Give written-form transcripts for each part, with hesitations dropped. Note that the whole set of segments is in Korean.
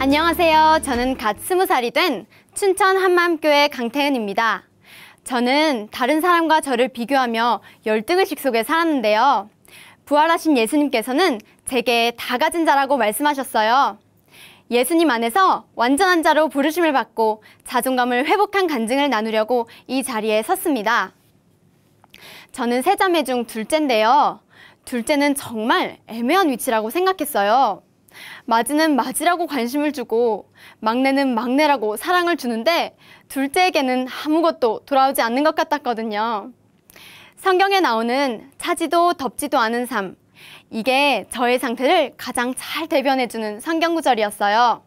안녕하세요. 저는 갓 20살이 된 춘천 한마음교회 강태은입니다. 저는 다른 사람과 저를 비교하며 열등의식 속에 살았는데요. 부활하신 예수님께서는 제게 다 가진 자라고 말씀하셨어요. 예수님 안에서 완전한 자로 부르심을 받고 자존감을 회복한 간증을 나누려고 이 자리에 섰습니다. 저는 세 자매 중 둘째인데요. 둘째는 정말 애매한 위치라고 생각했어요. 마지는 마지라고 관심을 주고 막내는 막내라고 사랑을 주는데 둘째에게는 아무것도 돌아오지 않는 것 같았거든요. 성경에 나오는 차지도 덥지도 않은 삶, 이게 저의 상태를 가장 잘 대변해주는 성경 구절이었어요.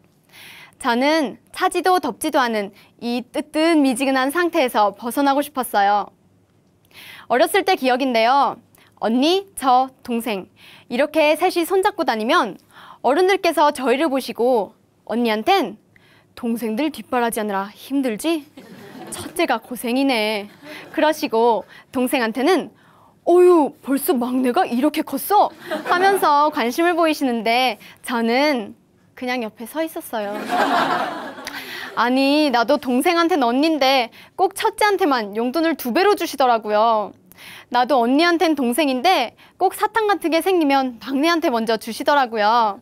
저는 차지도 덥지도 않은 이 뜨뜻미지근한 상태에서 벗어나고 싶었어요. 어렸을 때 기억인데요. 언니, 저, 동생 이렇게 셋이 손잡고 다니면 어른들께서 저희를 보시고 언니한텐 동생들 뒷바라지하느라 힘들지? 첫째가 고생이네 그러시고 동생한테는 어휴 벌써 막내가 이렇게 컸어? 하면서 관심을 보이시는데 저는 그냥 옆에 서 있었어요. 아니 나도 동생한테는 언니인데 꼭 첫째한테만 용돈을 2배로 주시더라고요. 나도 언니한텐 동생인데 꼭 사탕 같은 게 생기면 막내한테 먼저 주시더라고요.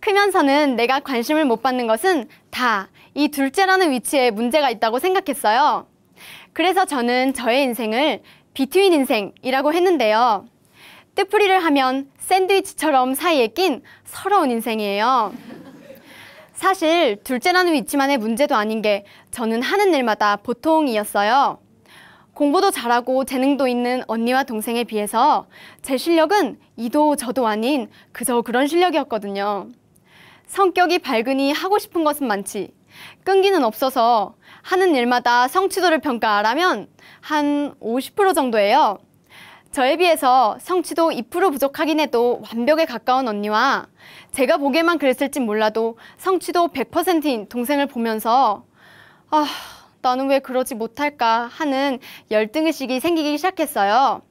크면서는 내가 관심을 못 받는 것은 다 이 둘째라는 위치에 문제가 있다고 생각했어요. 그래서 저는 저의 인생을 비트윈 인생이라고 했는데요. 뜻풀이를 하면 샌드위치처럼 사이에 낀 서러운 인생이에요. 사실 둘째라는 위치만의 문제도 아닌 게 저는 하는 일마다 보통이었어요. 공부도 잘하고 재능도 있는 언니와 동생에 비해서 제 실력은 이도 저도 아닌 그저 그런 실력이었거든요. 성격이 밝으니 하고 싶은 것은 많지 끈기는 없어서 하는 일마다 성취도를 평가하라면 한 50% 정도예요. 저에 비해서 성취도 2% 부족하긴 해도 완벽에 가까운 언니와 제가 보기에만 그랬을진 몰라도 성취도 100%인 동생을 보면서 나는 왜 그러지 못할까 하는 열등의식이 생기기 시작했어요.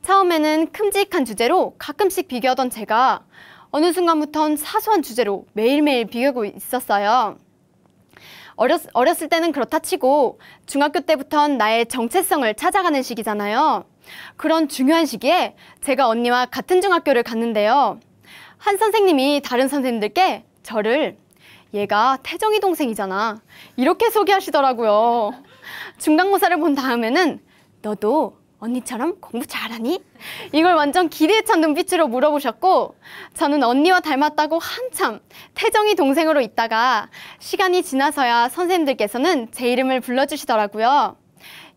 처음에는 큼직한 주제로 가끔씩 비교하던 제가 어느 순간부턴 사소한 주제로 매일매일 비교하고 있었어요. 어렸을 때는 그렇다 치고 중학교 때부턴 나의 정체성을 찾아가는 시기잖아요. 그런 중요한 시기에 제가 언니와 같은 중학교를 갔는데요. 한 선생님이 다른 선생님들께 저를 얘가 태정이 동생이잖아 이렇게 소개하시더라고요. 중간고사를 본 다음에는 너도 언니처럼 공부 잘하니? 이걸 완전 기대에 찬 눈빛으로 물어보셨고 저는 언니와 닮았다고 한참 태정이 동생으로 있다가 시간이 지나서야 선생님들께서는 제 이름을 불러주시더라고요.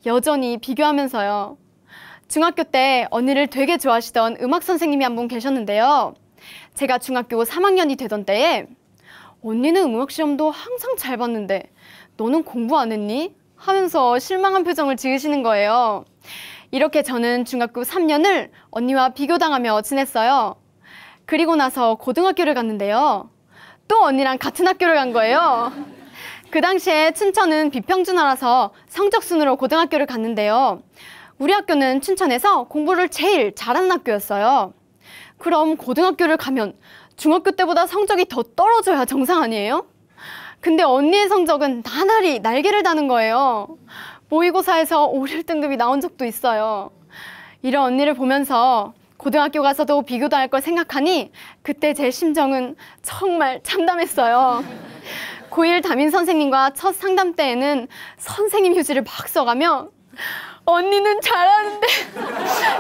여전히 비교하면서요. 중학교 때 언니를 되게 좋아하시던 음악 선생님이 한 분 계셨는데요. 제가 중학교 3학년이 되던 때에 언니는 음악 시험도 항상 잘 봤는데 너는 공부 안 했니? 하면서 실망한 표정을 지으시는 거예요. 이렇게 저는 중학교 3년을 언니와 비교당하며 지냈어요. 그리고 나서 고등학교를 갔는데요. 또 언니랑 같은 학교를 간 거예요. 그 당시에 춘천은 비평준화라서 성적순으로 고등학교를 갔는데요. 우리 학교는 춘천에서 공부를 제일 잘하는 학교였어요. 그럼 고등학교를 가면 중학교 때보다 성적이 더 떨어져야 정상 아니에요? 근데 언니의 성적은 나날이 날개를 다는 거예요. 모의고사에서 5, 1등급이 나온 적도 있어요. 이런 언니를 보면서 고등학교 가서도 비교당할 걸 생각하니 그때 제 심정은 정말 참담했어요. 고1 담임 선생님과 첫 상담 때에는 선생님 휴지를 막 써가며 언니는 잘하는데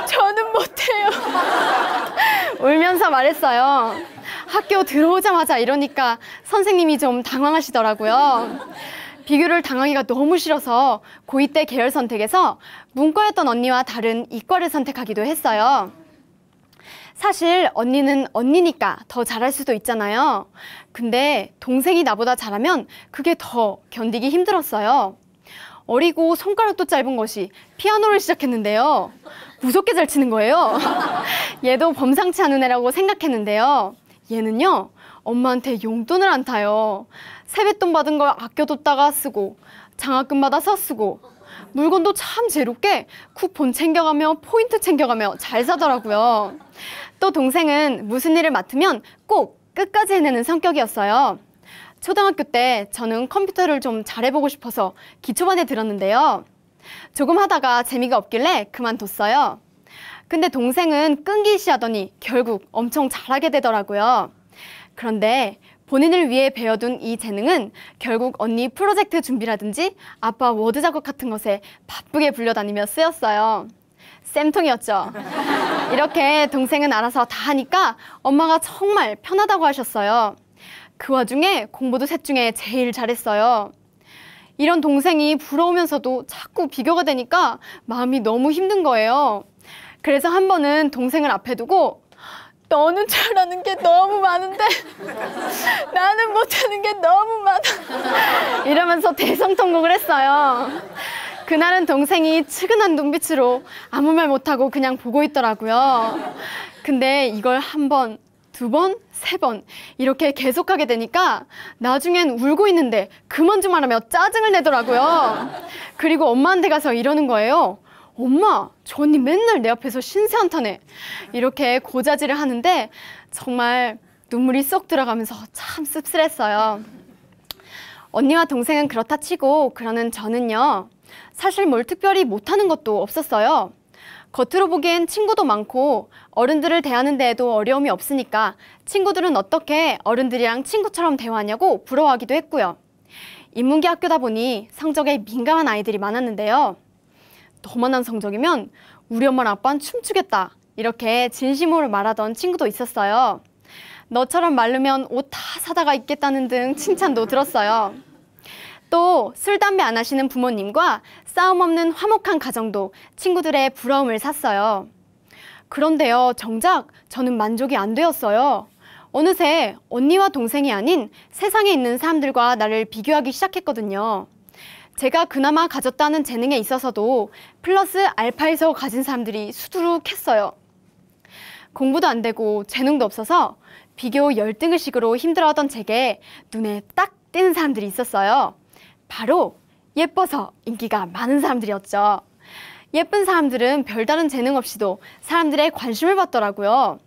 저는 못해요. 울면서 말했어요. 학교 들어오자마자 이러니까 선생님이 좀 당황하시더라고요. 비교를 당하기가 너무 싫어서 고2 때 계열 선택에서 문과였던 언니와 다른 이과를 선택하기도 했어요. 사실 언니는 언니니까 더 잘할 수도 있잖아요. 근데 동생이 나보다 잘하면 그게 더 견디기 힘들었어요. 어리고 손가락도 짧은 것이 피아노를 시작했는데요. 무섭게 잘 치는 거예요. 얘도 범상치 않은 애라고 생각했는데요. 얘는요, 엄마한테 용돈을 안 타요. 세뱃돈 받은 걸 아껴뒀다가 쓰고 장학금 받아서 쓰고 물건도 참 제롭게 쿠폰 챙겨가며 포인트 챙겨가며 잘 사더라고요. 또 동생은 무슨 일을 맡으면 꼭 끝까지 해내는 성격이었어요. 초등학교 때 저는 컴퓨터를 좀 잘해보고 싶어서 기초반에 들었는데요. 조금 하다가 재미가 없길래 그만뒀어요. 근데 동생은 끈기 있이 하더니 결국 엄청 잘하게 되더라고요. 그런데 본인을 위해 배워둔 이 재능은 결국 언니 프로젝트 준비라든지 아빠 워드 작업 같은 것에 바쁘게 불려다니며 쓰였어요. 쌤통이었죠. 이렇게 동생은 알아서 다 하니까 엄마가 정말 편하다고 하셨어요. 그 와중에 공부도 셋 중에 제일 잘했어요. 이런 동생이 부러우면서도 자꾸 비교가 되니까 마음이 너무 힘든 거예요. 그래서 한 번은 동생을 앞에 두고 너는 잘하는 게 너무 많은데 나는 못하는 게 너무 많아 이러면서 대성통곡을 했어요. 그날은 동생이 측은한 눈빛으로 아무 말 못하고 그냥 보고 있더라고요. 근데 이걸 한 번, 두 번, 세 번 이렇게 계속하게 되니까 나중엔 울고 있는데 그만 좀 하라며 짜증을 내더라고요. 그리고 엄마한테 가서 이러는 거예요. 엄마, 저 언니 맨날 내 앞에서 신세 한탄해. 이렇게 고자질을 하는데 정말 눈물이 쏙 들어가면서 참 씁쓸했어요. 언니와 동생은 그렇다 치고 그러는 저는요. 사실 뭘 특별히 못하는 것도 없었어요. 겉으로 보기엔 친구도 많고 어른들을 대하는 데에도 어려움이 없으니까 친구들은 어떻게 어른들이랑 친구처럼 대화하냐고 부러워하기도 했고요. 인문계 학교다 보니 성적에 민감한 아이들이 많았는데요. 너만한 성적이면 우리 엄마랑 아빠는 춤추겠다 이렇게 진심으로 말하던 친구도 있었어요. 너처럼 마르면 옷 다 사다가 입겠다는 등 칭찬도 들었어요. 또 술, 담배 안 하시는 부모님과 싸움 없는 화목한 가정도 친구들의 부러움을 샀어요. 그런데요, 정작 저는 만족이 안 되었어요. 어느새 언니와 동생이 아닌 세상에 있는 사람들과 나를 비교하기 시작했거든요. 제가 그나마 가졌다는 재능에 있어서도 플러스 알파에서 가진 사람들이 수두룩했어요. 공부도 안 되고 재능도 없어서 비교 열등의식으로 힘들어하던 제게 눈에 딱 띄는 사람들이 있었어요. 바로 예뻐서 인기가 많은 사람들이었죠. 예쁜 사람들은 별다른 재능 없이도 사람들의 관심을 받더라고요.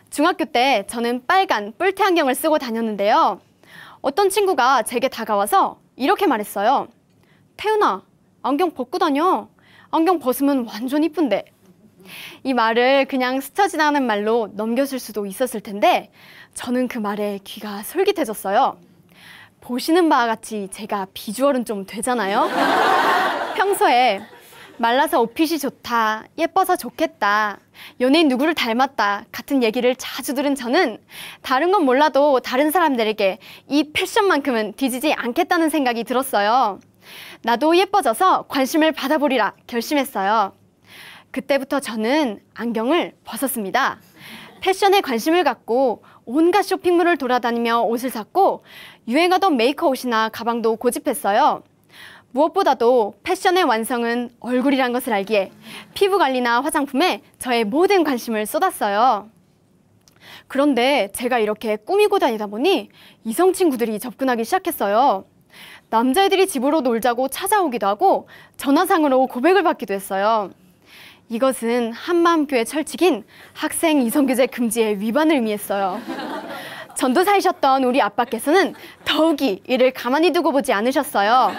중학교 때 저는 빨간 뿔테 안경을 쓰고 다녔는데요. 어떤 친구가 제게 다가와서 이렇게 말했어요. 태윤아, 안경 벗고 다녀. 안경 벗으면 완전 이쁜데. 이 말을 그냥 스쳐 지나가는 말로 넘겼을 수도 있었을 텐데 저는 그 말에 귀가 솔깃해졌어요. 보시는 바와 같이 제가 비주얼은 좀 되잖아요. 평소에 말라서 옷핏이 좋다, 예뻐서 좋겠다, 연예인 누구를 닮았다 같은 얘기를 자주 들은 저는 다른 건 몰라도 다른 사람들에게 이 패션만큼은 뒤지지 않겠다는 생각이 들었어요. 나도 예뻐져서 관심을 받아보리라 결심했어요. 그때부터 저는 안경을 벗었습니다. 패션에 관심을 갖고 온갖 쇼핑몰을 돌아다니며 옷을 샀고 유행하던 메이커 옷이나 가방도 고집했어요. 무엇보다도 패션의 완성은 얼굴이란 것을 알기에 피부 관리나 화장품에 저의 모든 관심을 쏟았어요. 그런데 제가 이렇게 꾸미고 다니다 보니 이성 친구들이 접근하기 시작했어요. 남자애들이 집으로 놀자고 찾아오기도 하고 전화상으로 고백을 받기도 했어요. 이것은 한마음교회 철칙인 학생 이성교제 금지의 위반을 의미했어요. 전도사이셨던 우리 아빠께서는 더욱이 이를 가만히 두고 보지 않으셨어요.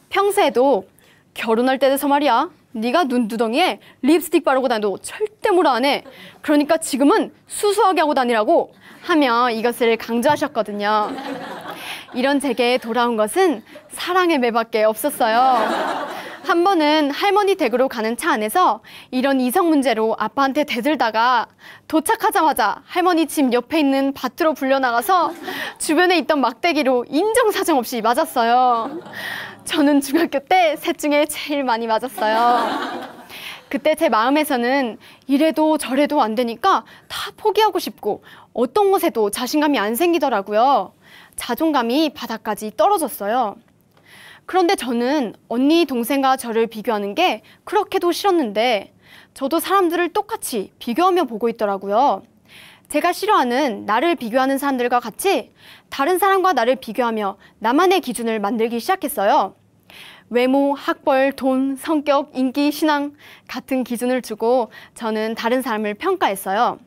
평소에도 결혼할 때 돼서 말이야, 네가 눈두덩이에 립스틱 바르고 다녀도 절대 뭐라 안 해. 그러니까 지금은 수수하게 하고 다니라고 하며 이것을 강조하셨거든요. 이런 제게 돌아온 것은 사랑의 매밖에 없었어요. 한 번은 할머니 댁으로 가는 차 안에서 이런 이성 문제로 아빠한테 대들다가 도착하자마자 할머니 집 옆에 있는 밭으로 불려나가서 주변에 있던 막대기로 인정사정 없이 맞았어요. 저는 중학교 때 셋 중에 제일 많이 맞았어요. 그때 제 마음에서는 이래도 저래도 안 되니까 다 포기하고 싶고 어떤 것에도 자신감이 안 생기더라고요. 자존감이 바닥까지 떨어졌어요. 그런데 저는 언니, 동생과 저를 비교하는 게 그렇게도 싫었는데 저도 사람들을 똑같이 비교하며 보고 있더라고요. 제가 싫어하는 나를 비교하는 사람들과 같이 다른 사람과 나를 비교하며 나만의 기준을 만들기 시작했어요. 외모, 학벌, 돈, 성격, 인기, 신앙 같은 기준을 주고 저는 다른 사람을 평가했어요.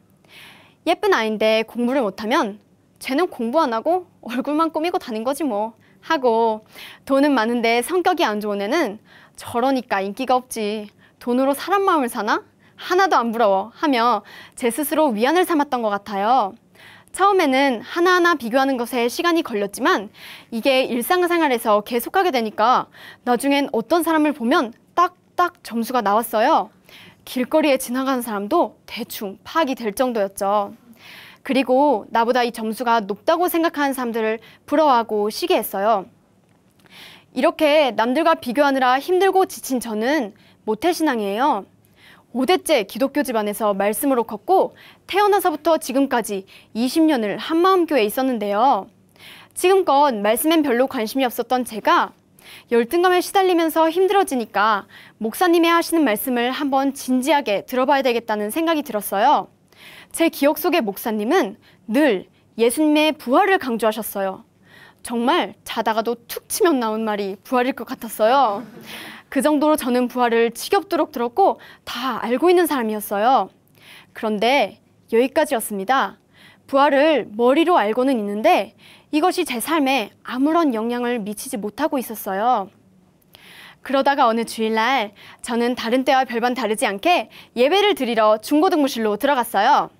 예쁜 아이인데 공부를 못하면 쟤는 공부 안 하고 얼굴만 꾸미고 다닌 거지 뭐 하고, 돈은 많은데 성격이 안 좋은 애는 저러니까 인기가 없지, 돈으로 사람 마음을 사나? 하나도 안 부러워 하며 제 스스로 위안을 삼았던 것 같아요. 처음에는 하나하나 비교하는 것에 시간이 걸렸지만 이게 일상생활에서 계속하게 되니까 나중엔 어떤 사람을 보면 딱딱 점수가 나왔어요. 길거리에 지나가는 사람도 대충 파악이 될 정도였죠. 그리고 나보다 이 점수가 높다고 생각하는 사람들을 부러워하고 시기했어요. 이렇게 남들과 비교하느라 힘들고 지친 저는 모태신앙이에요. 5대째 기독교 집안에서 말씀으로 컸고 태어나서부터 지금까지 20년을 한마음교회에 있었는데요. 지금껏 말씀엔 별로 관심이 없었던 제가 열등감에 시달리면서 힘들어지니까 목사님이 하시는 말씀을 한번 진지하게 들어봐야 되겠다는 생각이 들었어요. 제 기억 속의 목사님은 늘 예수님의 부활을 강조하셨어요. 정말 자다가도 툭 치면 나온 말이 부활일 것 같았어요. 그 정도로 저는 부활을 지겹도록 들었고 다 알고 있는 사람이었어요. 그런데 여기까지였습니다. 부활을 머리로 알고는 있는데 이것이 제 삶에 아무런 영향을 미치지 못하고 있었어요. 그러다가 어느 주일날 저는 다른 때와 별반 다르지 않게 예배를 드리러 중고등부실로 들어갔어요.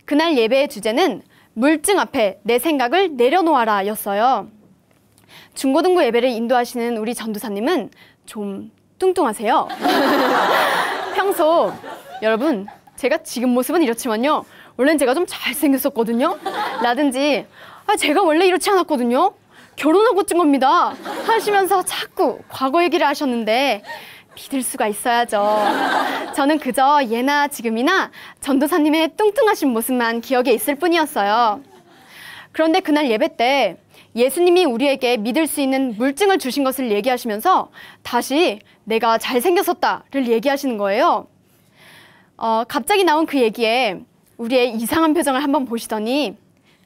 그날 예배의 주제는 물증 앞에 내 생각을 내려놓아라 였어요. 중고등부 예배를 인도하시는 우리 전도사님은 좀 뚱뚱하세요. 평소 여러분 제가 지금 모습은 이렇지만요, 원래는 제가 좀 잘생겼었거든요 라든지 제가 원래 이렇지 않았거든요, 결혼하고 찐 겁니다 하시면서 자꾸 과거 얘기를 하셨는데 믿을 수가 있어야죠. 저는 그저 예나 지금이나 전도사님의 뚱뚱하신 모습만 기억에 있을 뿐이었어요. 그런데 그날 예배 때 예수님이 우리에게 믿을 수 있는 물증을 주신 것을 얘기하시면서 다시 내가 잘생겼었다를 얘기하시는 거예요. 갑자기 나온 그 얘기에 우리의 이상한 표정을 한번 보시더니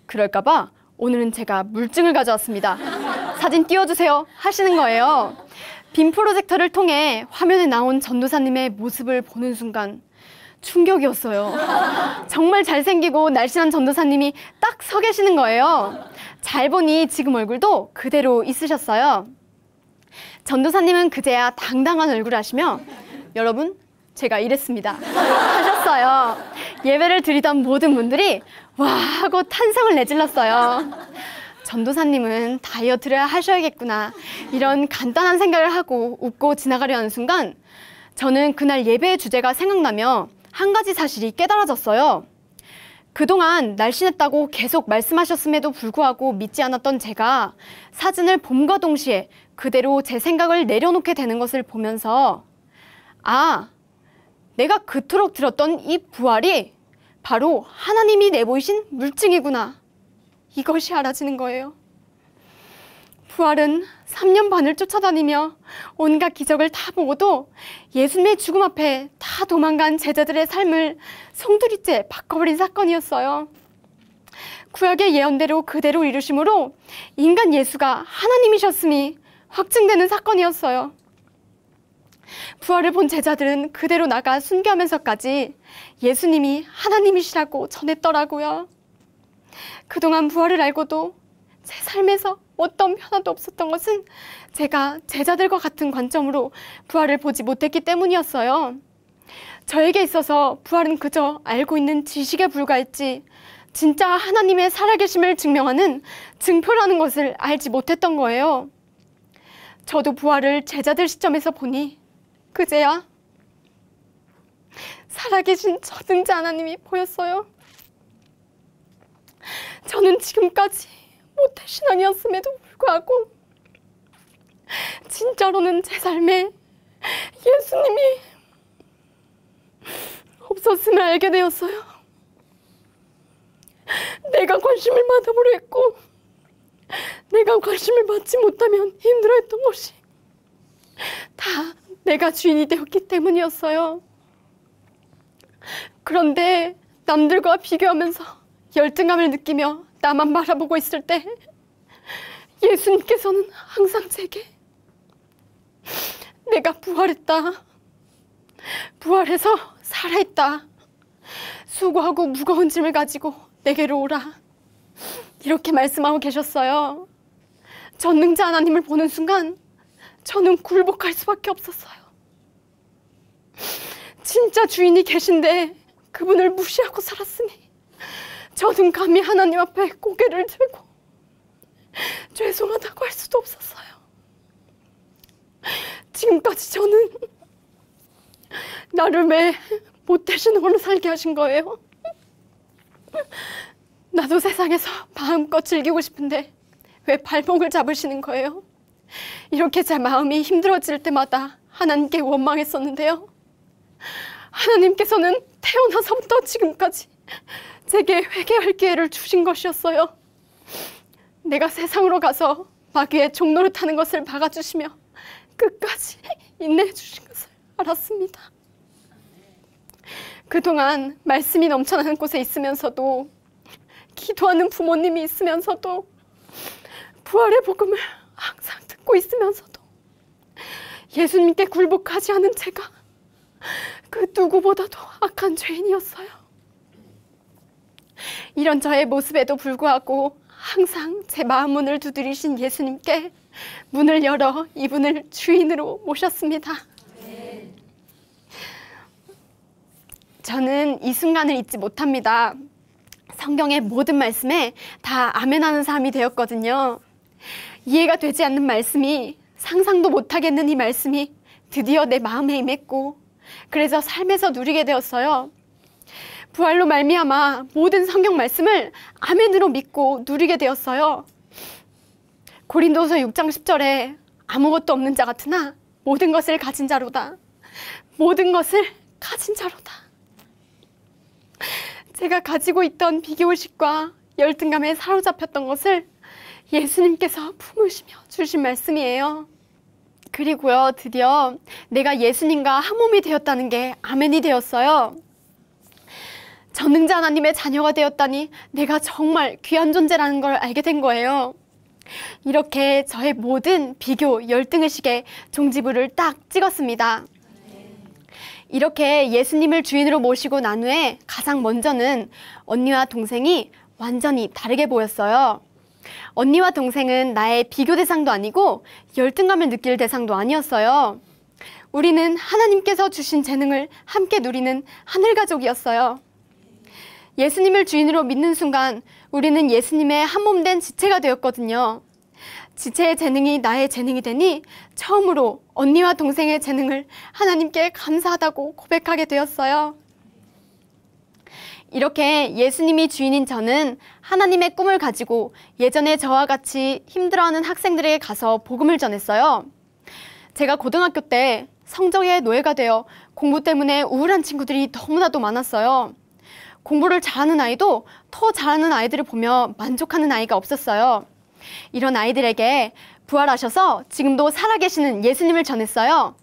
그럴까봐 오늘은 제가 물증을 가져왔습니다, 사진 띄워주세요 하시는 거예요. 빔 프로젝터를 통해 화면에 나온 전도사님의 모습을 보는 순간 충격이었어요. 정말 잘생기고 날씬한 전도사님이 딱 서 계시는 거예요. 잘 보니 지금 얼굴도 그대로 있으셨어요. 전도사님은 그제야 당당한 얼굴을 하시며 여러분 제가 이랬습니다 하셨어요. 예배를 드리던 모든 분들이 와 하고 탄성을 내질렀어요. 전도사님은 다이어트를 하셔야겠구나 이런 간단한 생각을 하고 웃고 지나가려 하는 순간 저는 그날 예배의 주제가 생각나며 한 가지 사실이 깨달아졌어요. 그동안 날씬했다고 계속 말씀하셨음에도 불구하고 믿지 않았던 제가 사진을 봄과 동시에 그대로 제 생각을 내려놓게 되는 것을 보면서 아, 내가 그토록 들었던 이 부활이 바로 하나님이 내보이신 물증이구나, 이것이 알아지는 거예요. 부활은 3년 반을 쫓아다니며 온갖 기적을 다 보고도 예수님의 죽음 앞에 다 도망간 제자들의 삶을 송두리째 바꿔버린 사건이었어요. 구약의 예언대로 그대로 이루심으로 인간 예수가 하나님이셨음이 확증되는 사건이었어요. 부활을 본 제자들은 그대로 나가 순교하면서까지 예수님이 하나님이시라고 전했더라고요. 그동안 부활을 알고도 제 삶에서 어떤 변화도 없었던 것은 제가 제자들과 같은 관점으로 부활을 보지 못했기 때문이었어요. 저에게 있어서 부활은 그저 알고 있는 지식에 불과했지 진짜 하나님의 살아계심을 증명하는 증표라는 것을 알지 못했던 거예요. 저도 부활을 제자들 시점에서 보니 그제야 살아계신 저승자 하나님이 보였어요. 저는 지금까지 모태신앙이었음에도 불구하고 진짜로는 제 삶에 예수님이 없었음을 알게 되었어요. 내가 관심을 받아보려 했고 내가 관심을 받지 못하면 힘들어했던 것이 다 내가 주인이 되었기 때문이었어요. 그런데 남들과 비교하면서 열등감을 느끼며 나만 바라보고 있을 때 예수님께서는 항상 제게 내가 부활했다, 부활해서 살아있다, 수고하고 무거운 짐을 가지고 내게로 오라, 이렇게 말씀하고 계셨어요. 전능자 하나님을 보는 순간 저는 굴복할 수밖에 없었어요. 진짜 주인이 계신데 그분을 무시하고 살았으니 저는 감히 하나님 앞에 고개를 들고 죄송하다고 할 수도 없었어요. 지금까지 저는 나를 왜 못되시는걸로 살게 하신 거예요? 나도 세상에서 마음껏 즐기고 싶은데 왜 발목을 잡으시는 거예요? 이렇게 제 마음이 힘들어질 때마다 하나님께 원망했었는데요. 하나님께서는 태어나서부터 지금까지 제게 회개할 기회를 주신 것이었어요. 내가 세상으로 가서 마귀의 종노릇 하는 것을 막아주시며 끝까지 인내해 주신 것을 알았습니다. 그동안 말씀이 넘쳐나는 곳에 있으면서도, 기도하는 부모님이 있으면서도, 부활의 복음을 항상 듣고 있으면서도 예수님께 굴복하지 않은 제가 그 누구보다도 악한 죄인이었어요. 이런 저의 모습에도 불구하고 항상 제 마음 문을 두드리신 예수님께 문을 열어 이분을 주인으로 모셨습니다. 저는 이 순간을 잊지 못합니다. 성경의 모든 말씀에 다 아멘하는 사람이 되었거든요. 이해가 되지 않는 말씀이, 상상도 못하겠는 이 말씀이 드디어 내 마음에 임했고, 그래서 삶에서 누리게 되었어요. 부활로 말미암아 모든 성경 말씀을 아멘으로 믿고 누리게 되었어요. 고린도서 6장 10절에 아무것도 없는 자 같으나 모든 것을 가진 자로다. 모든 것을 가진 자로다. 제가 가지고 있던 비교의식과 열등감에 사로잡혔던 것을 예수님께서 품으시며 주신 말씀이에요. 그리고요, 드디어 내가 예수님과 한 몸이 되었다는 게 아멘이 되었어요. 전능자 하나님의 자녀가 되었다니 내가 정말 귀한 존재라는 걸 알게 된 거예요. 이렇게 저의 모든 비교, 열등의식에 종지부를 딱 찍었습니다. 이렇게 예수님을 주인으로 모시고 난 후에 가장 먼저는 언니와 동생이 완전히 다르게 보였어요. 언니와 동생은 나의 비교 대상도 아니고 열등감을 느낄 대상도 아니었어요. 우리는 하나님께서 주신 재능을 함께 누리는 하늘가족이었어요. 예수님을 주인으로 믿는 순간 우리는 예수님의 한몸된 지체가 되었거든요. 지체의 재능이 나의 재능이 되니 처음으로 언니와 동생의 재능을 하나님께 감사하다고 고백하게 되었어요. 이렇게 예수님이 주인인 저는 하나님의 꿈을 가지고 예전에 저와 같이 힘들어하는 학생들에게 가서 복음을 전했어요. 제가 고등학교 때 성적의 노예가 되어 공부 때문에 우울한 친구들이 너무나도 많았어요. 공부를 잘하는 아이도 더 잘하는 아이들을 보며 만족하는 아이가 없었어요. 이런 아이들에게 부활하셔서 지금도 살아계시는 예수님을 전했어요.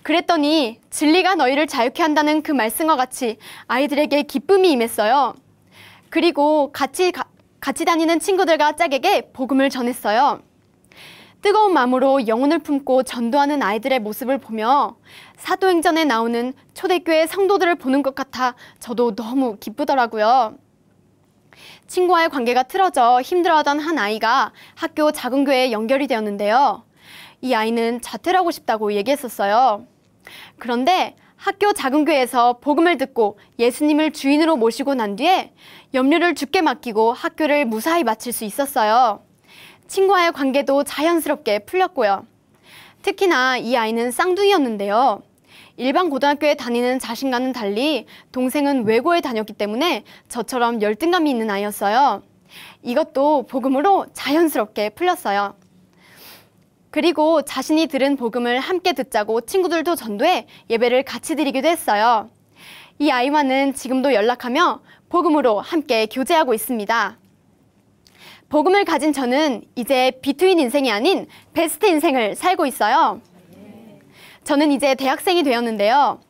그랬더니 진리가 너희를 자유케 한다는 그 말씀과 같이 아이들에게 기쁨이 임했어요. 그리고 같이 다니는 친구들과 짝에게 복음을 전했어요. 뜨거운 마음으로 영혼을 품고 전도하는 아이들의 모습을 보며 사도행전에 나오는 초대교회 성도들을 보는 것 같아 저도 너무 기쁘더라고요. 친구와의 관계가 틀어져 힘들어하던 한 아이가 학교 작은 교회에 연결이 되었는데요. 이 아이는 자퇴를 하고 싶다고 얘기했었어요. 그런데 학교 작은 교회에서 복음을 듣고 예수님을 주인으로 모시고 난 뒤에 염려를 주께 맡기고 학교를 무사히 마칠 수 있었어요. 친구와의 관계도 자연스럽게 풀렸고요. 특히나 이 아이는 쌍둥이였는데요. 일반 고등학교에 다니는 자신과는 달리 동생은 외고에 다녔기 때문에 저처럼 열등감이 있는 아이였어요. 이것도 복음으로 자연스럽게 풀렸어요. 그리고 자신이 들은 복음을 함께 듣자고 친구들도 전도해 예배를 같이 드리기도 했어요. 이 아이와는 지금도 연락하며 복음으로 함께 교제하고 있습니다. 복음을 가진 저는 이제 비트윈 인생이 아닌 베스트 인생을 살고 있어요. 저는 이제 대학생이 되었는데요.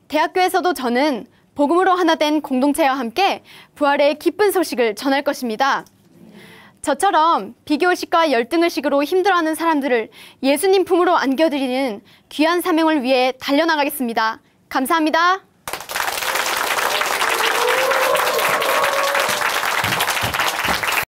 대학교에서도 저는 복음으로 하나 된 공동체와 함께 부활의 기쁜 소식을 전할 것입니다. 저처럼 비교의식과 열등의식으로 힘들어하는 사람들을 예수님 품으로 안겨드리는 귀한 사명을 위해 달려나가겠습니다. 감사합니다.